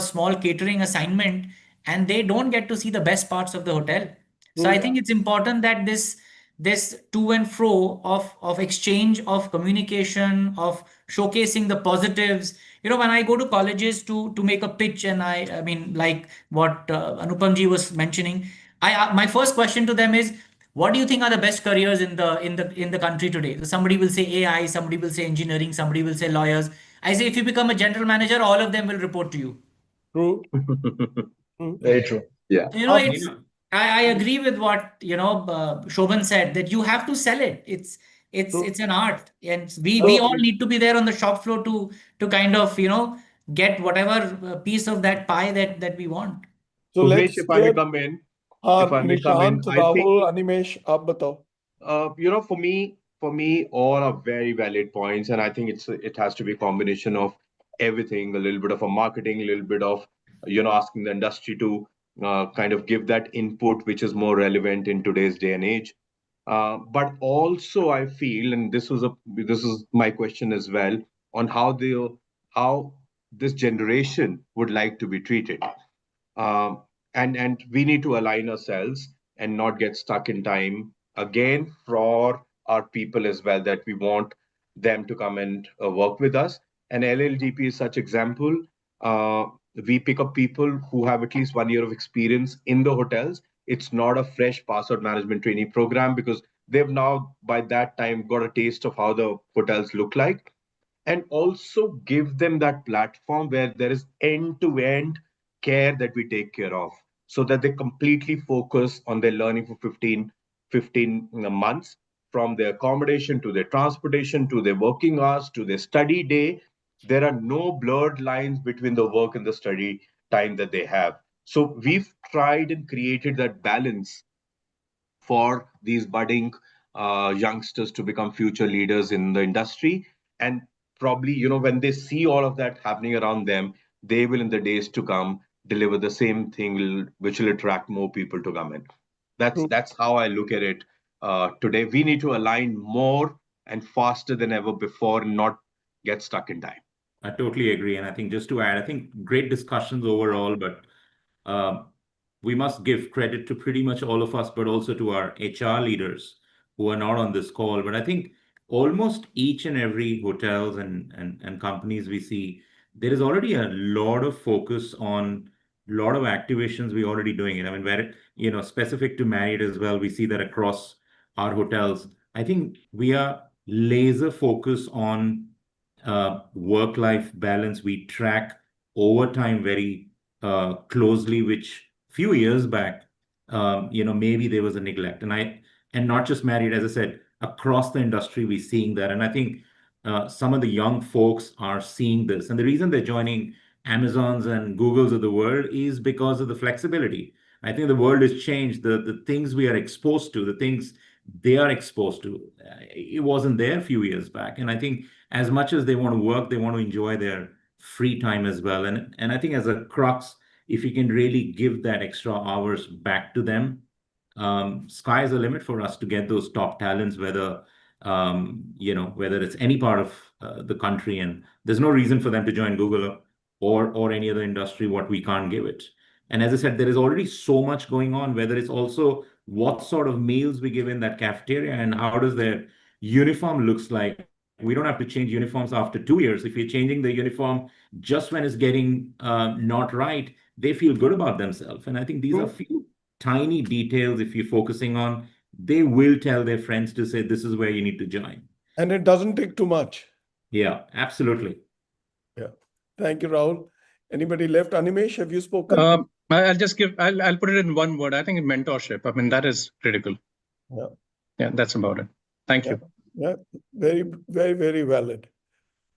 small catering assignment, and they don't get to see the best parts of the hotel. So I think it's important that this this to and fro of exchange, of communication, of showcasing the positives. When I go to colleges to make a pitch, and I mean, like what Anupam ji was mentioning, my first question to them is, what do you think are the best careers in the country today? So somebody will say AI, somebody will say engineering, somebody will say lawyers. I say, if you become a general manager, all of them will report to you. True. True. Very true. Yeah. It's I agree with what Shobhan said, that you have to sell it. It's an art, and we all need to be there on the shop floor to kind of get whatever piece of that pie that we want. So Bhuvnesh, let's if I may get come in, if I may come in, Nishant, I think Rahul, Animesh, aap batao. for me, all are very valid points, and I think it has to be a combination of everything, a little bit of a marketing, a little bit of asking the industry to kind of give that input which is more relevant in today's day and age. But also, I feel, and this is my question as well, on how this generation would like to be treated. And we need to align ourselves and not get stuck in time again for our people as well, that we want them to come and work with us. And LLDP is such example. We pick up people who have at least 1 year of experience in the hotels. It's not a fresh pass-out management trainee program, because they've now by that time got a taste of how the hotels look like, and also give them that platform where there is end-to-end care that we take care of, so that they completely focus on their learning for 15 months, from their accommodation to their transportation to their working hours to their study day. There are no blurred lines between the work and the study time that they have. So we've tried and created that balance for these budding youngsters to become future leaders in the industry. And probably, when they see all of that happening around them, they will, in the days to come, deliver the same thing, which will attract more people to come in. That's how I look at it. Today, we need to align more and faster than ever before, and not get stuck in time. I totally agree. And I think, just to add, I think great discussions overall, but we must give credit to pretty much all of us, but also to our HR leaders who are not on this call. But I think almost each and every hotels and companies we see, there is already a lot of focus on a lot of activations we're already doing. I mean, where specific to Marriott as well, we see that across our hotels. I think we are laser focused on work-life balance. We track overtime very closely, which few years back, maybe there was a neglect, and not just Marriott, as I said, across the industry, we're seeing that. And I think some of the young folks are seeing this, and the reason they're joining Amazons and Googles of the world is because of the flexibility. I think the world has changed. The things we are exposed to, the things they are exposed to, it wasn't there a few years back. And I think as much as they want to work, they want to enjoy their free time as well. And I think, as a crux, if you can really give that extra hours back to them, sky is the limit for us to get those top talents, whether it's any part of the country. And there's no reason for them to join Google or any other industry what we can't give it. And as I said, there is already so much going on, whether it's also what sort of meals we give in that cafeteria and how does their uniform looks like. We don't have to change uniforms after 2 years. If you're changing the uniform just when it's getting not right, they feel good about themselves. And I think these are few tiny details, if you're focusing on, they will tell their friends to say, this is where you need to join. And it doesn't take too much. Yeah, absolutely. Yeah. Thank you, Rahul. Anybody left? Animesh, have you spoken? I'll put it in one word. I think mentorship. I mean, that is critical. Yeah. Yeah, that's about it. Thank you. Yeah. Very, very, very valid.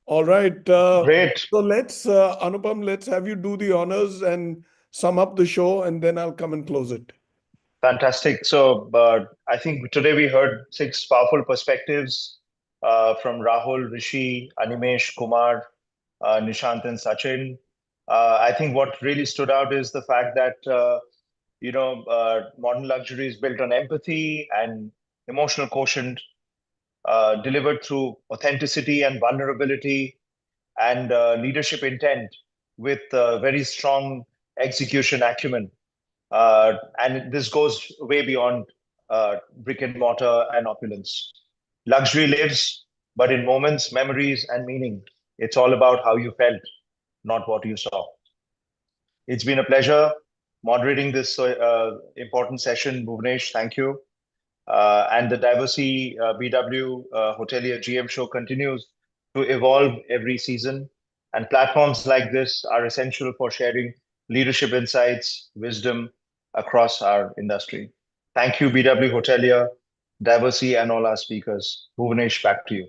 All right. Great. So let's, Anupam, let's have you do the honors and sum up the show, and then I'll come and close it. Fantastic. So I think today we heard 6 powerful perspectives from Rahul, Rishi, Animesh, Kumar, Nishant, and Sachin. I think what really stood out is the fact that modern luxury is built on empathy and emotional quotient, delivered through authenticity and vulnerability and leadership intent, with very strong execution acumen. And this goes way beyond brick and mortar and opulence. Luxury lives, but in moments, memories, and meaning. It's all about how you felt, not what you saw. It's been a pleasure moderating this important session, Bhuvanesh. Thank you. And the Diversey BW Hotelier GM show continues to evolve every season. And platforms like this are essential for sharing leadership insights, wisdom across our industry. Thank you, BW Hotelier, Diversey, and all our speakers. Bhuvanesh, back to you.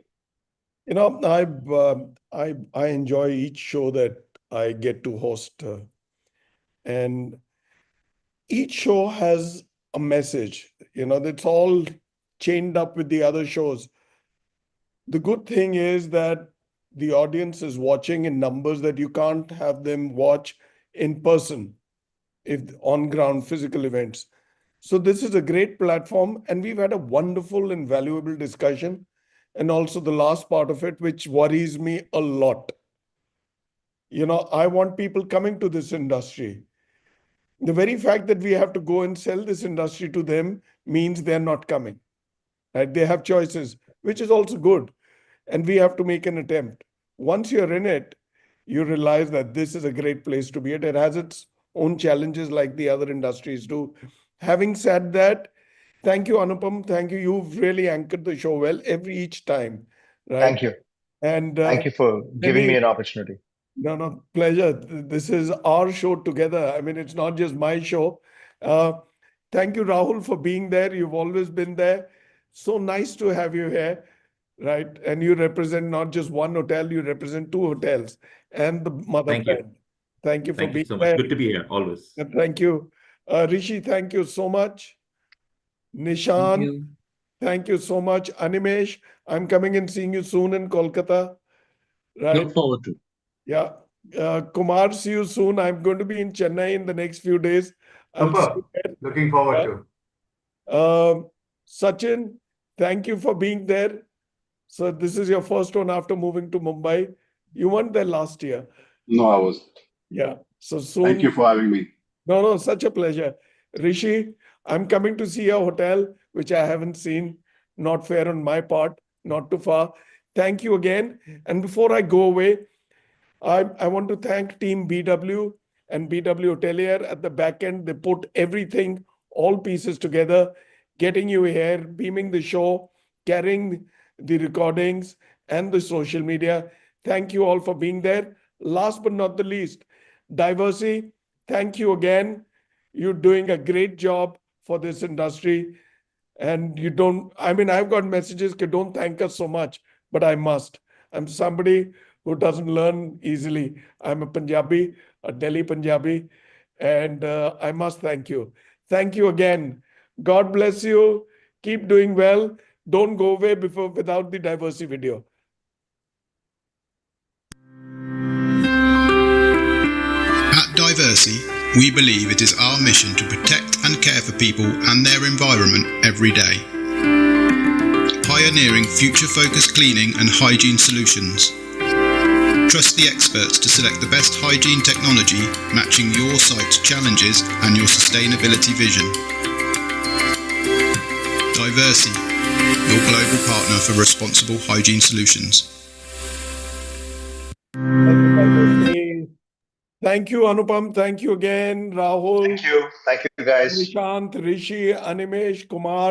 You know, I enjoy each show that I get to host, and each show has a message. You know, that's all chained up with the other shows. The good thing is that the audience is watching in numbers that you can't have them watch in person, if on ground physical events. So this is a great platform, and we've had a wonderful and valuable discussion. And also the last part of it, which worries me a lot. You know, I want people coming to this industry. The very fact that we have to go and sell this industry to them means they're not coming. Right? They have choices, which is also good. And we have to make an attempt. Once you're in it, you realize that this is a great place to be at. It has its own challenges like the other industries do. Having said that, thank you, Anupam. Thank you. You've really anchored the show well each time. Right? Thank you. And thank you for giving me an opportunity. No, pleasure. This is our show together. I mean, it's not just my show. Thank you, Rahul, for being there. You've always been there. So nice to have you here, right? And you represent not just one hotel, you represent 2 hotels and the mother brand. Thank you for being so much. there. Good to be here, always. And thank you. Rishi, thank you so much. Nishant, thank you so much. Animesh, I'm coming and seeing you soon in Kolkata. Right? Look forward to. Yeah. Kumar, see you soon. I'm going to be in Chennai in the next few days. Super. Looking forward to. Sachin, thank you for being there. So this is your first one after moving to Mumbai. You weren't there last year. No, I wasn't. Yeah. So soon. Thank you for having me. No, such a pleasure. Rishi, I'm coming to see your hotel, which I haven't seen. Not fair on my part, not too far. Thank you again. And before I go away, I want to thank Team BW and BW Hotelier at the back end. They put everything, all pieces together, getting you here, beaming the show, carrying the recordings and the social media. Thank you all for being there. Last but not the least, Diversey, thank you again. You're doing a great job for this industry. And you don't, I mean, I've got messages, don't thank us so much, but I must. I'm somebody who doesn't learn easily. I'm a Punjabi, a Delhi Punjabi, and I must thank you. Thank you again. God bless you. Keep doing well. Don't go away without the Diversey video. At Diversey, we believe it is our mission to protect and care for people and their environment every day. Pioneering future-focused cleaning and hygiene solutions. Trust the experts to select the best hygiene technology matching your site's challenges and your sustainability vision. Diversey, your global partner for responsible hygiene solutions. Thank you, Anupam. Thank you again, Rahul. Thank you. Thank you, guys. Nishant, Rishi, Animesh, Kumar.